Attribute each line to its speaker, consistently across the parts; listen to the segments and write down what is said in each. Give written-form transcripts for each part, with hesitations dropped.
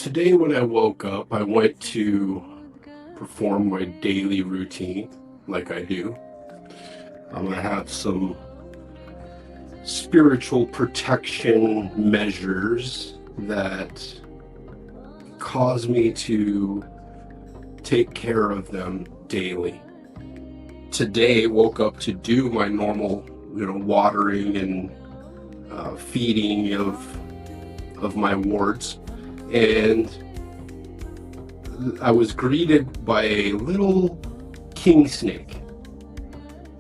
Speaker 1: Today when I woke up, I went to perform my daily routine like I do. I have some spiritual protection measures that cause me to take care of them daily. Today, woke up to do my normal, watering and feeding of my wards, and I was greeted by a little king snake.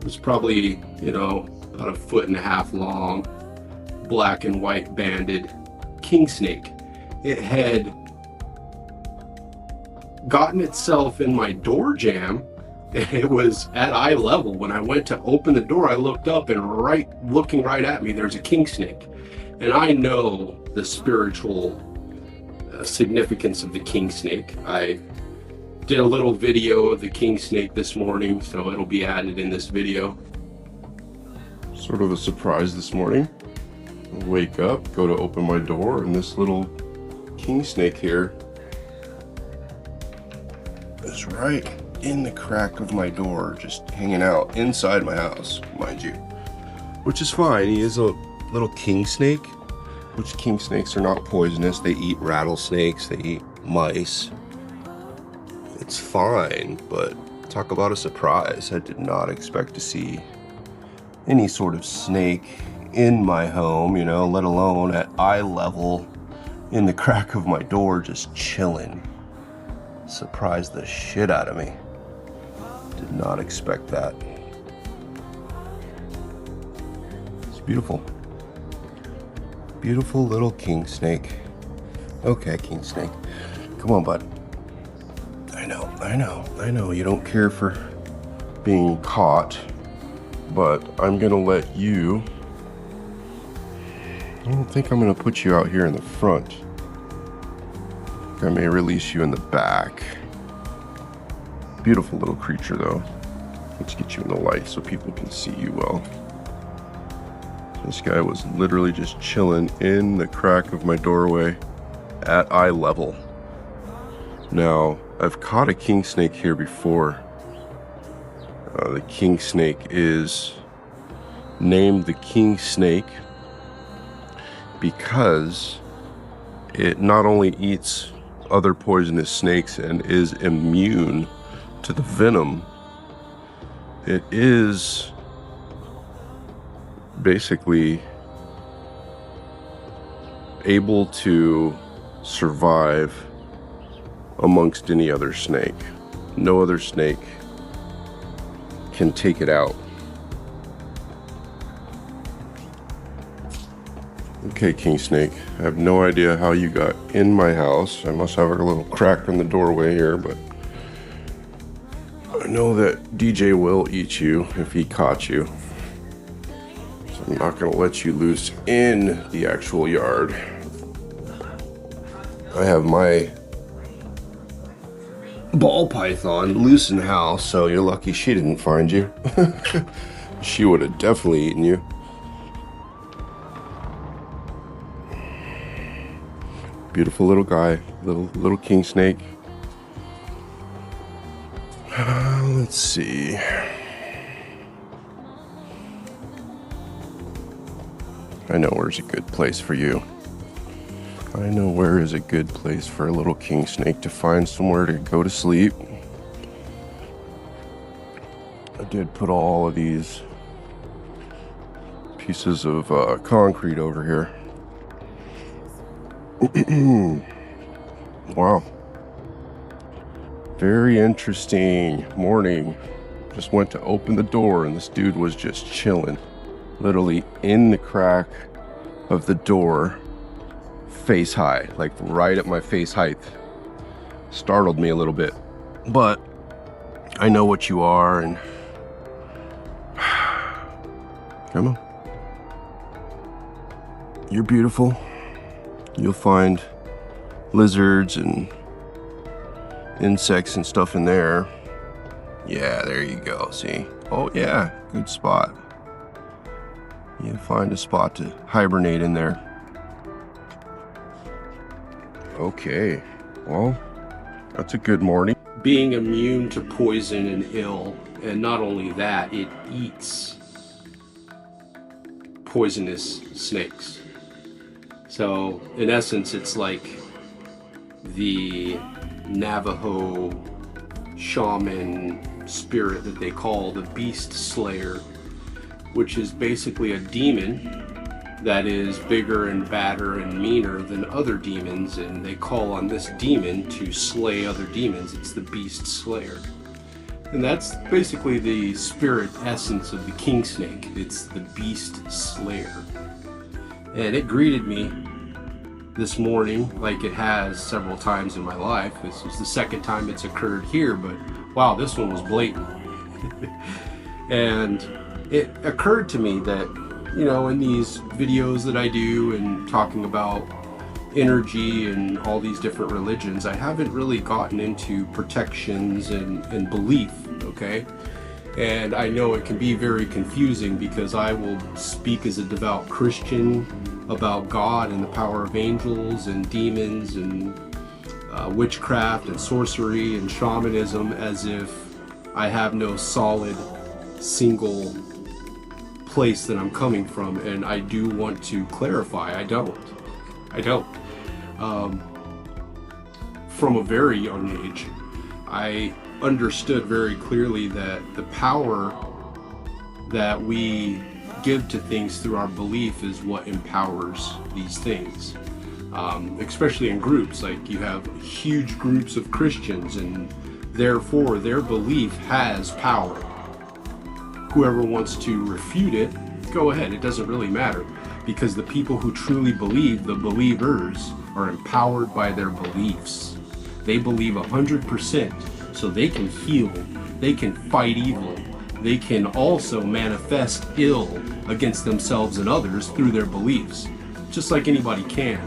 Speaker 1: It was probably, about 1.5 feet long, black and white banded king snake. It had gotten itself in my door jamb, and it was at eye level. When I went to open the door, I looked up, and looking right at me, there's a king snake. And I know the spiritual significance of the king snake. I did a little video of the king snake this morning, so it'll be added in this video. Sort of a surprise this morning. I wake up, go to open my door, and this little king snake here is right in the crack of my door, just hanging out inside my house, mind you. Which is fine. He is a little king snake, which king snakes are not poisonous. They eat rattlesnakes, they eat mice. It's fine, but talk about a surprise. I did not expect to see any sort of snake in my home, let alone at eye level in the crack of my door, just chilling. Surprised the shit out of me. Did not expect that. It's beautiful. Beautiful little king snake. Okay, king snake. Come on, bud. I know you don't care for being caught, but I'm gonna let you. I don't think I'm gonna put you out here in the front. I may release you in the back. Beautiful little creature though. Let's get you in the light so people can see you well. This guy was literally just chilling in the crack of my doorway at eye level. Now, I've caught a king snake here before. The king snake is named the king snake because it not only eats other poisonous snakes and is immune to the venom, it is basically able to survive amongst any other snake. No other snake can take it out. Okay, king snake, I have no idea how you got in my house. I must have a little crack in the doorway here, but I know that DJ will eat you if he caught you. So I'm not gonna let you loose in the actual yard. I have my ball python loose in the house, so you're lucky she didn't find you. She would have definitely eaten you. Beautiful little guy, little king snake. Let's see. I know where's a good place for you. I know where is a good place for a little king snake to find somewhere to go to sleep. I did put all of these pieces of concrete over here. Wow. Very interesting morning. Just went to open the door and this dude was just chilling. Literally in the crack of the door, face high, like right at my face height. Startled me a little bit, but I know what you are, and come on. You're beautiful. You'll find lizards and insects and stuff in there. Yeah, there you go, see? Oh yeah, good spot. You find a spot to hibernate in there. Okay, Well, that's a good morning.
Speaker 2: Being immune to poison and ill, and not only that, it eats poisonous snakes. So in essence, it's like the Navajo shaman spirit that they call the beast slayer, which is basically a demon that is bigger and badder and meaner than other demons, and they call on this demon to slay other demons. It's the beast slayer. And that's basically the spirit essence of the king snake. It's the beast slayer. And it greeted me this morning like it has several times in my life. This was the second time it's occurred here, but wow, this one was blatant. And it occurred to me that, you know, in these videos that I do and talking about energy and all these different religions, I haven't really gotten into protections and belief, okay? And I know it can be very confusing because I will speak as a devout Christian about God and the power of angels and demons and witchcraft and sorcery and shamanism as if I have no solid single place that I'm coming from, and I do want to clarify, I don't. From a very young age, I understood very clearly that the power that we give to things through our belief is what empowers these things. Especially in groups, like you have huge groups of Christians, and therefore their belief has power. Whoever wants to refute it, go ahead, it doesn't really matter, because the people who truly believe, the believers, are empowered by their beliefs. They believe 100%, so they can heal, they can fight evil, they can also manifest ill against themselves and others through their beliefs, just like anybody can.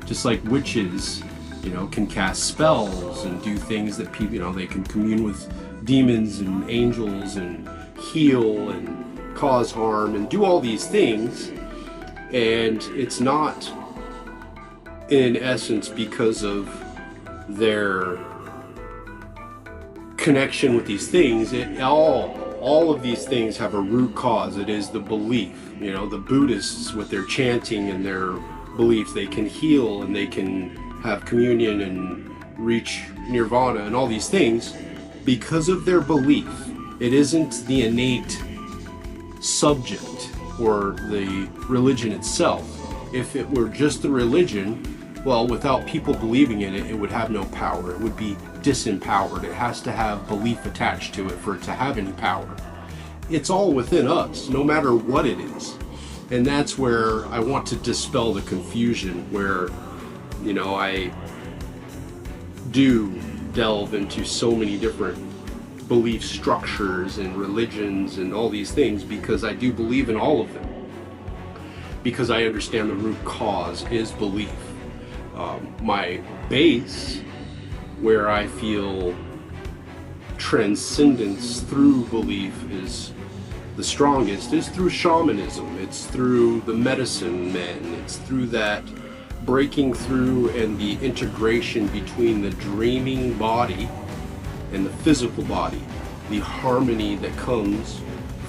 Speaker 2: Just like witches, you know, can cast spells and do things that people, you know, they can commune with demons and angels and heal and cause harm and do all these things. And it's not, in essence, because of their connection with these things. All of these things have a root cause. It is the belief. You know, the Buddhists with their chanting and their beliefs, they can heal and they can have communion and reach nirvana and all these things because of their belief. It isn't the innate subject or the religion itself. If it were just the religion, well, without people believing in it, it would have no power. It would be disempowered. It has to have belief attached to it for it to have any power. It's all within us, no matter what it is. And that's where I want to dispel the confusion, where, you know, I do delve into so many different belief structures and religions and all these things, because I do believe in all of them, because I understand the root cause is belief. My base, where I feel transcendence through belief is the strongest, is through shamanism. It's through the medicine men. It's through that breaking through and the integration between the dreaming body and the physical body, the harmony that comes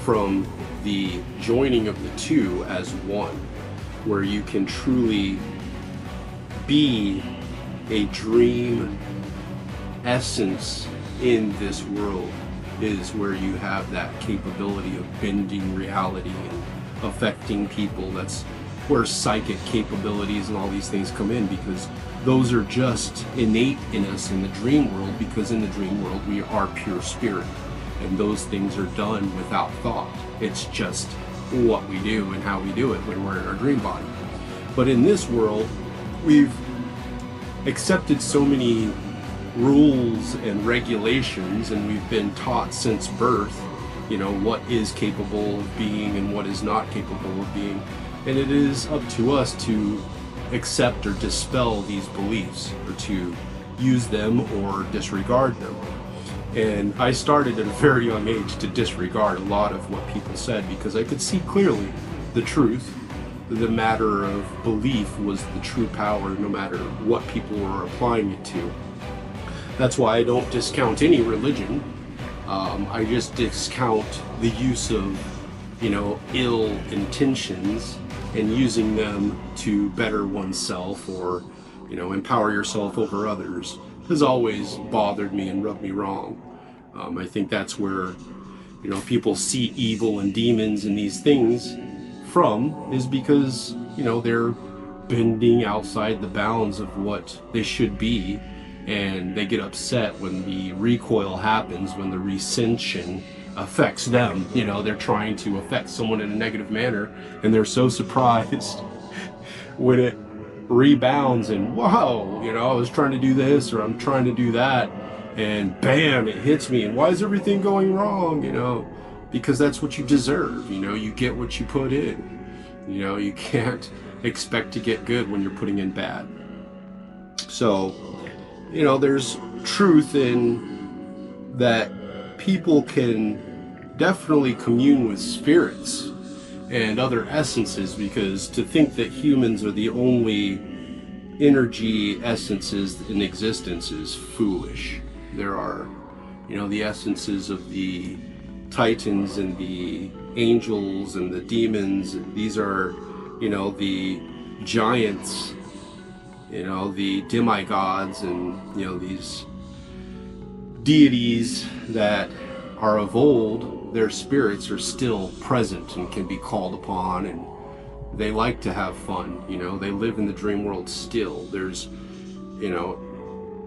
Speaker 2: from the joining of the two as one, where you can truly be a dream essence in this world, is where you have that capability of bending reality and affecting people. That's where psychic capabilities and all these things come in, because those are just innate in us in the dream world, because in the dream world we are pure spirit, and those things are done without thought. It's just what we do and how we do it when we're in our dream body. But in this world, we've accepted so many rules and regulations, and we've been taught since birth, you know, what is capable of being and what is not capable of being. And it is up to us to accept or dispel these beliefs, or to use them or disregard them. And I started at a very young age to disregard a lot of what people said, because I could see clearly the truth, the matter of belief was the true power, no matter what people were applying it to. That's why I don't discount any religion. I just discount the use of, ill intentions and using them to better oneself or, empower yourself over others has always bothered me and rubbed me wrong. I think that's where, people see evil and demons and these things from, is because, they're bending outside the bounds of what they should be, and they get upset when the recoil happens, when the recension affects them. They're trying to affect someone in a negative manner, and they're so surprised when it rebounds and, wow, I was trying to do this or I'm trying to do that, and bam, it hits me, and why is everything going wrong? Because that's what you deserve. You get what you put in. You can't expect to get good when you're putting in bad. So, there's truth in that. People can definitely commune with spirits and other essences, because to think that humans are the only energy essences in existence is foolish. There are, the essences of the titans and the angels and the demons. These are, the giants, the demigods, and, these deities that are of old. Their spirits are still present and can be called upon, and they like to have fun. They live in the dream world still. There's,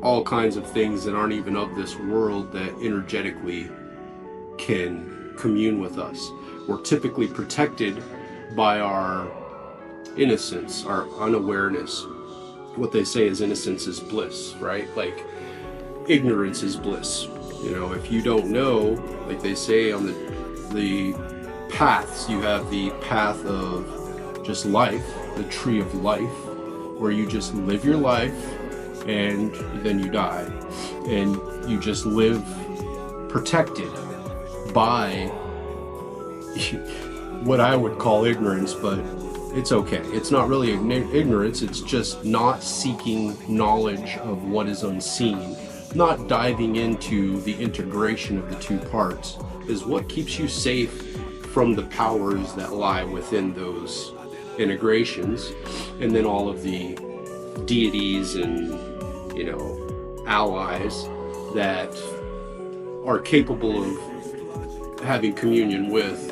Speaker 2: all kinds of things that aren't even of this world that energetically can commune with us. We're typically protected by our innocence, our unawareness. What they say is innocence is bliss, right? Like, ignorance is bliss. If you don't know, like they say on the paths, you have the path of just life, the tree of life, where you just live your life and then you die, and you just live protected by what I would call ignorance, but it's okay. It's not really ignorance, it's just not seeking knowledge of what is unseen. Not diving into the integration of the two parts is what keeps you safe from the powers that lie within those integrations. And then all of the deities and, allies that are capable of having communion with.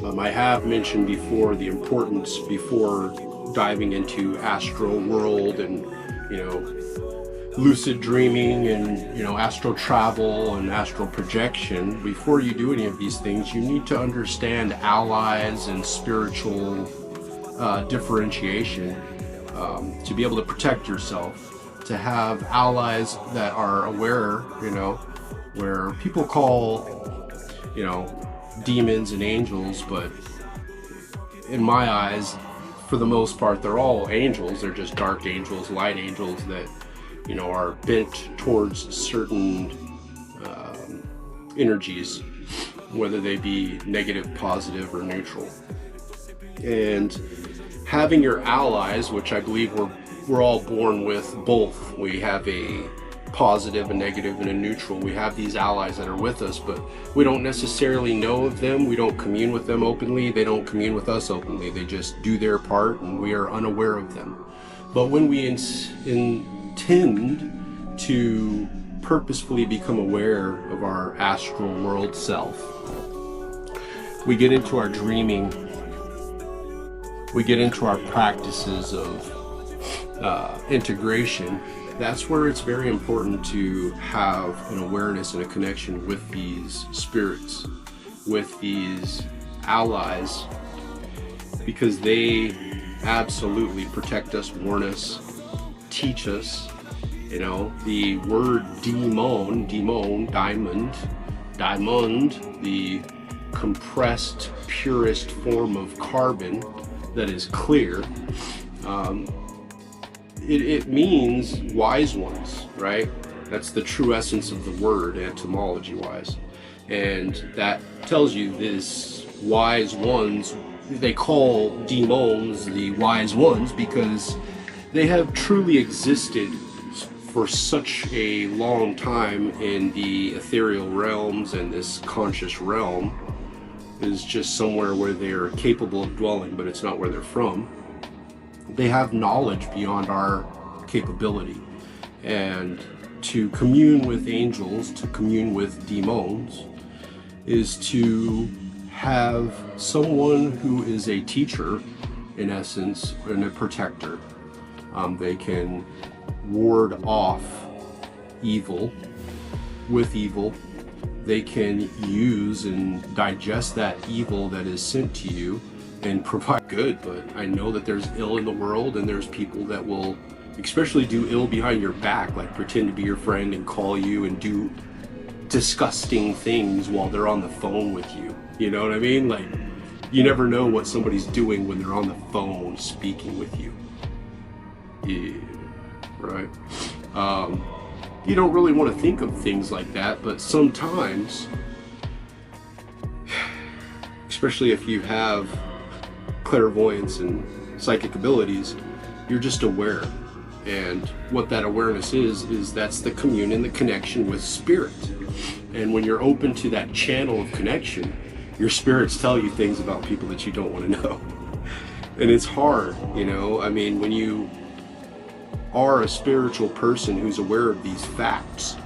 Speaker 2: I have mentioned before the importance, before diving into astral world and, lucid dreaming and, astral travel and astral projection. Before you do any of these things, you need to understand allies and spiritual differentiation to be able to protect yourself, to have allies that are aware, where people call, demons and angels, but in my eyes, for the most part, they're all angels. They're just dark angels, light angels that, are bent towards certain energies, whether they be negative, positive, or neutral. And having your allies, which I believe we're all born with both. We have a positive, a negative, and a neutral. We have these allies that are with us, but we don't necessarily know of them. We don't commune with them openly. They don't commune with us openly. They just do their part, and we are unaware of them. But when we intend to purposefully become aware of our astral world self, we get into our dreaming, we get into our practices of integration. That's where it's very important to have an awareness and a connection with these spirits, with these allies, because they absolutely protect us, warn us, teach us. The word demon, diamond, the compressed, purest form of carbon that is clear. It means wise ones, right? That's the true essence of the word, etymology-wise. And that tells you this wise ones they call demons the wise ones because they have truly existed for such a long time in the ethereal realms, and this conscious realm is just somewhere where they're capable of dwelling, but it's not where they're from. They have knowledge beyond our capability, and to commune with angels, to commune with demons, is to have someone who is a teacher, in essence, and a protector. They can ward off evil with evil. They can use and digest that evil that is sent to you and provide good. But I know that there's ill in the world, and there's people that will especially do ill behind your back, like pretend to be your friend and call you and do disgusting things while they're on the phone with you. You know what I mean? Like, you never know what somebody's doing when they're on the phone speaking with you. Yeah, right. You don't really want to think of things like that, but sometimes, especially if you have clairvoyance and psychic abilities, you're just aware. And what that awareness is that's the communion, the connection with spirit. And when you're open to that channel of connection, your spirits tell you things about people that you don't want to know. And it's hard, you know. I mean, when you are a spiritual person who's aware of these facts,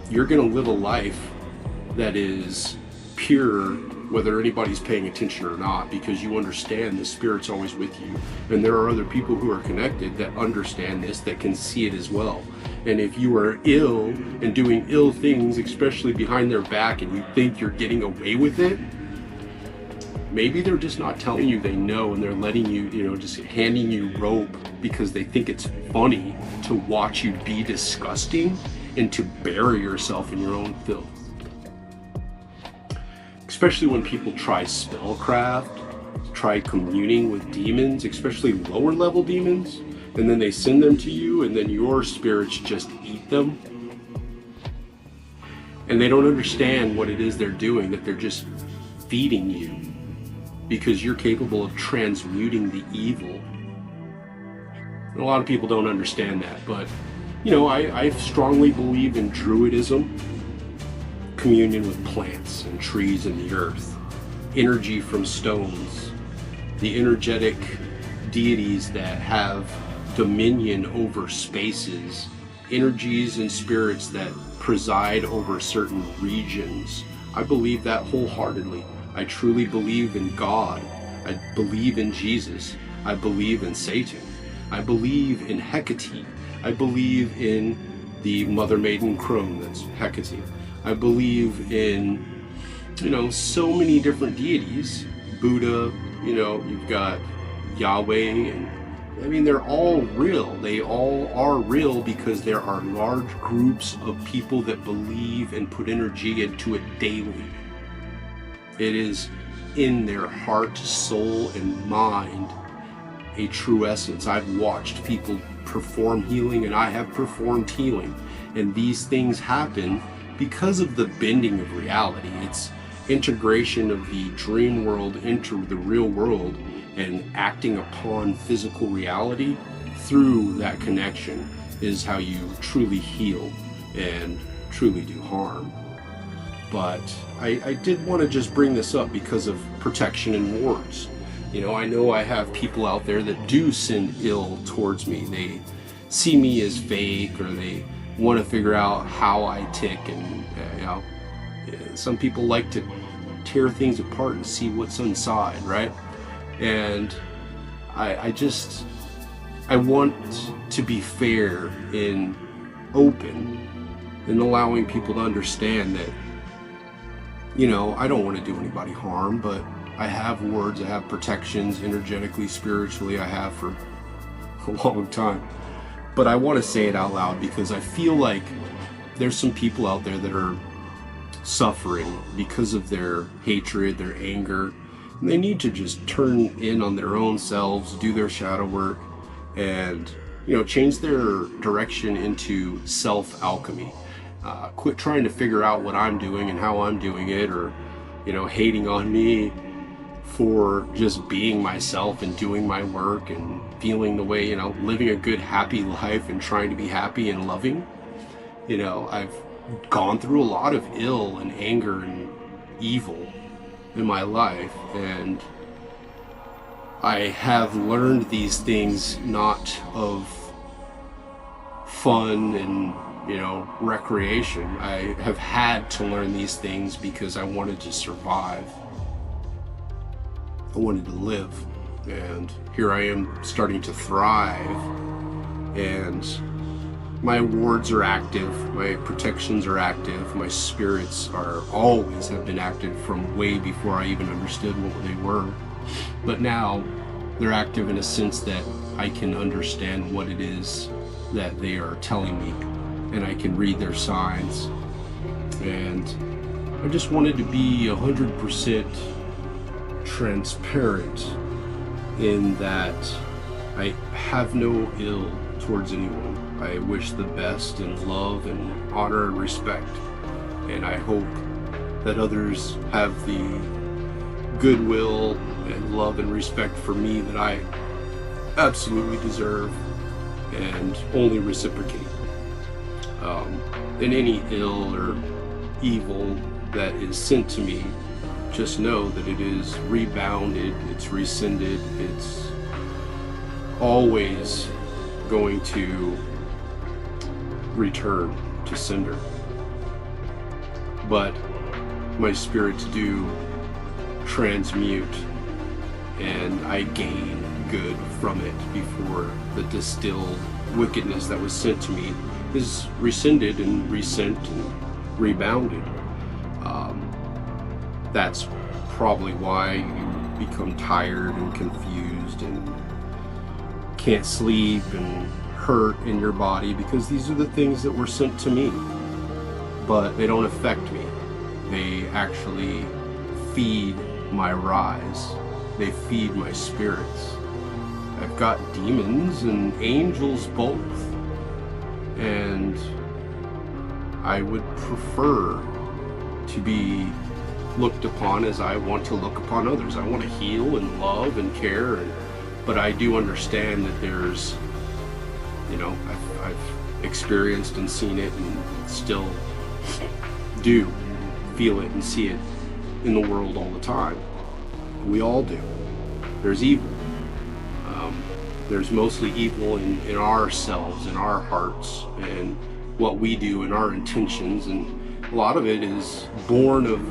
Speaker 2: you're going to live a life that is pure, whether anybody's paying attention or not, because you understand the spirit's always with you. And there are other people who are connected that understand this, that can see it as well. And if you are ill and doing ill things, especially behind their back, and you think you're getting away with it, maybe they're just not telling you they know, and they're letting you, you know, just handing you rope because they think it's funny to watch you be disgusting and to bury yourself in your own filth. Especially when people try spellcraft, try communing with demons, especially lower level demons, and then they send them to you, and then your spirits just eat them. And they don't understand what it is they're doing, that they're just feeding you, because you're capable of transmuting the evil. And a lot of people don't understand that, but you know, I strongly believe in Druidism, communion with plants and trees and the earth, energy from stones, the energetic deities that have dominion over spaces, energies and spirits that preside over certain regions. I believe that wholeheartedly. I truly believe in God. I believe in Jesus. I believe in Satan. I believe in Hecate. I believe in the Mother Maiden Crone, that's Hecate. I believe in, you know, so many different deities. Buddha, you know, you've got Yahweh, and I mean, they're all real. They all are real because there are large groups of people that believe and put energy into it daily. It is in their heart, soul, and mind a true essence. I've watched people perform healing, and I have performed healing. And these things happen because of the bending of reality. It's integration of the dream world into the real world and acting upon physical reality through that connection is how you truly heal and truly do harm. But I did want to just bring this up because of protection and wards. You know I have people out there that do send ill towards me. They see me as fake, or they want to figure out how I tick, and you know, some people like to tear things apart and see what's inside, right? And I want to be fair and open and allowing people to understand that, you know, I don't want to do anybody harm, but I have wards, I have protections energetically, spiritually, I have for a long time. But I want to say it out loud because I feel like there's some people out there that are suffering because of their hatred, their anger, and they need to just turn in on their own selves, do their shadow work, and, you know, change their direction into self-alchemy. Quit trying to figure out what I'm doing and how I'm doing it, or, you know, hating on me for just being myself and doing my work and feeling the way, living a good, happy life and trying to be happy and loving. I've gone through a lot of ill and anger and evil in my life, and I have learned these things not of fun and recreation. I have had to learn these things because I wanted to survive. I wanted to live, and here I am starting to thrive, and my wards are active, my protections are active, my spirits are always have been active from way before I even understood what they were. But now they're active in a sense that I can understand what it is that they are telling me, and I can read their signs. And I just wanted to be 100% transparent in that I have no ill towards anyone. I wish the best in love and honor and respect, and I hope that others have the goodwill and love and respect for me that I absolutely deserve and only reciprocate. In any ill or evil that is sent to me, just know that it is rebounded, it's rescinded, it's always going to return to sender. But my spirits do transmute, and I gain good from it before the distilled wickedness that was sent to me is rescinded and resent and rebounded. That's probably why you become tired and confused and can't sleep and hurt in your body, because these are the things that were sent to me, but they don't affect me. They actually feed my rise. They feed my spirits. I've got demons and angels both, and I would prefer to be looked upon as I want to look upon others. I want to heal and love and care, but I do understand that there's, I've experienced and seen it and still do feel it and see it in the world all the time. We all do. There's evil. There's mostly evil in ourselves, in our hearts, and what we do and our intentions, and a lot of it is born of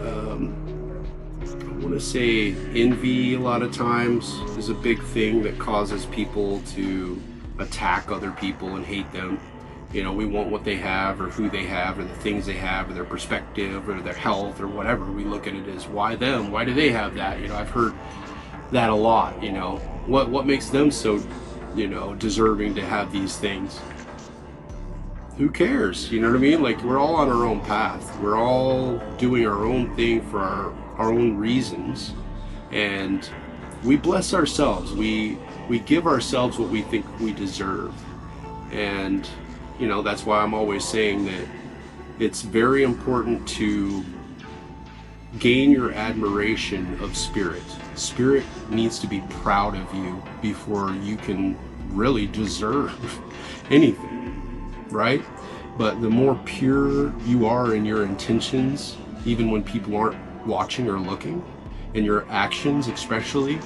Speaker 2: I want to say envy. A lot of times is a big thing that causes people to attack other people and hate them. We want what they have or who they have or the things they have or their perspective or their health or whatever. We look at it as, why them? Why do they have that? I've heard that a lot. What makes them so deserving to have these things? Who cares? You know what I mean? Like, we're all on our own path. We're all doing our own thing for our own reasons, and we bless ourselves. We give ourselves what we think we deserve, and that's why I'm always saying that it's very important to gain your admiration of spirit. Spirit needs to be proud of you before you can really deserve anything, right? But the more pure you are in your intentions, even when people aren't watching or looking, and your actions especially,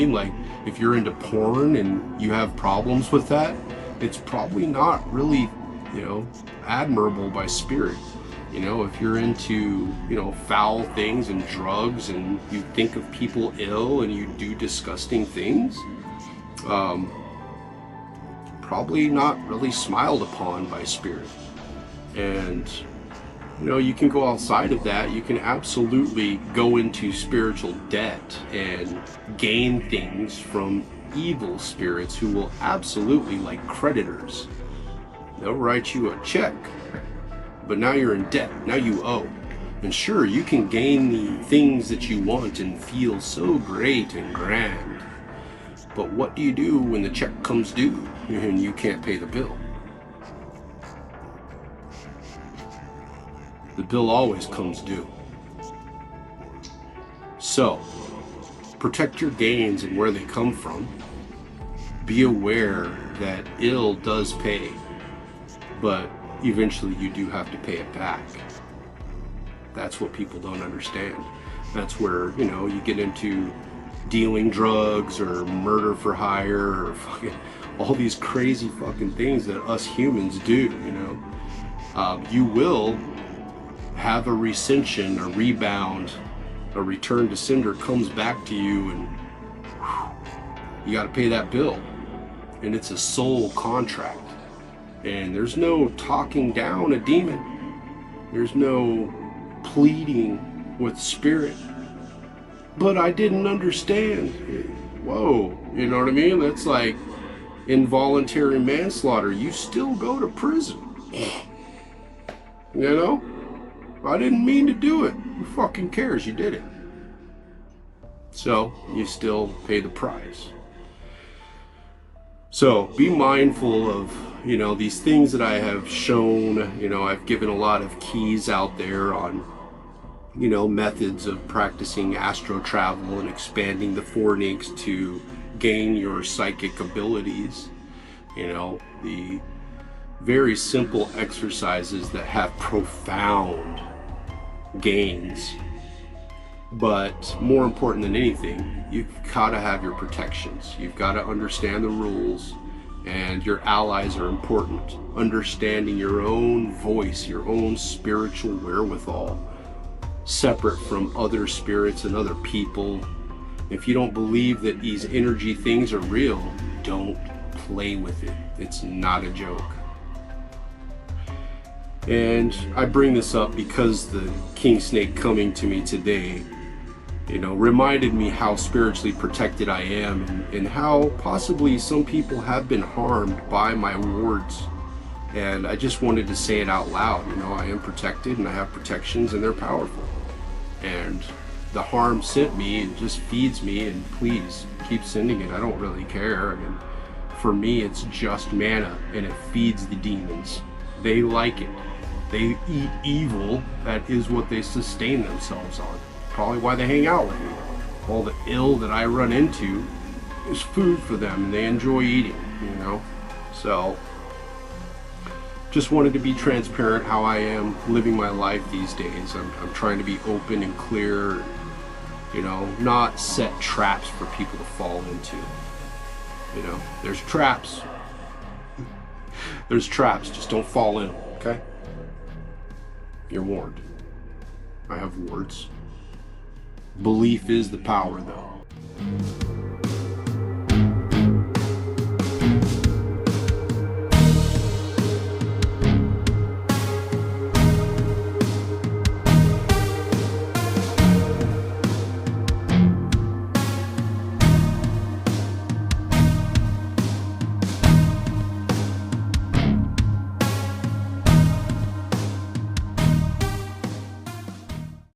Speaker 2: like if you're into porn and you have problems with that, it's probably not really admirable by spirit. If you're into foul things and drugs, and you think of people ill and you do disgusting things, probably not really smiled upon by spirit. And you can go outside of that. You can absolutely go into spiritual debt and gain things from evil spirits who will absolutely, like creditors, they'll write you a check, but now you're in debt. Now you owe. And sure, you can gain the things that you want and feel so great and grand, but what do you do when the check comes due and you can't pay the bill? The bill always comes due. So, protect your gains and where they come from. Be aware that ill does pay, but eventually you do have to pay it back. That's what people don't understand. That's where, you know, you get into dealing drugs or murder for hire or fucking all these crazy fucking things that us humans do, you know. You will have a recension, a rebound, a return to sender comes back to you, and you got to pay that bill. And it's a soul contract. And there's no talking down a demon. There's no pleading with spirit. But I didn't understand. Whoa, you know what I mean? That's like involuntary manslaughter. You still go to prison. You know? I didn't mean to do it. Who fucking cares? You did it. So, you still pay the price. So, be mindful of, you know, these things that I have shown. You know, I've given a lot of keys out there on, you know, methods of practicing astro travel and expanding the fornix to gain your psychic abilities. You know, the very simple exercises that have profound gains. But more important than anything, you've got to have your protections. You've got to understand the rules, and your allies are important. Understanding your own voice, your own spiritual wherewithal, separate from other spirits and other people. If you don't believe that these energy things are real, don't play with it. It's not a joke. And I bring this up because the king snake coming to me today, you know, reminded me how spiritually protected I am, and how possibly some people have been harmed by my wards. And I just wanted to say it out loud. You know, I am protected and I have protections, and they're powerful. And the harm sent me, it just feeds me, and please keep sending it. I don't really care. I mean, for me, it's just mana, and it feeds the demons. They like it. They eat evil. That is what they sustain themselves on. Probably why they hang out with me. All the ill that I run into is food for them, and they enjoy eating, you know? So, just wanted to be transparent how I am living my life these days. I'm trying to be open and clear, you know, not set traps for people to fall into. You know, there's traps. There's traps, just don't fall in them, okay? You're warned. I have wards. Belief is the power, though.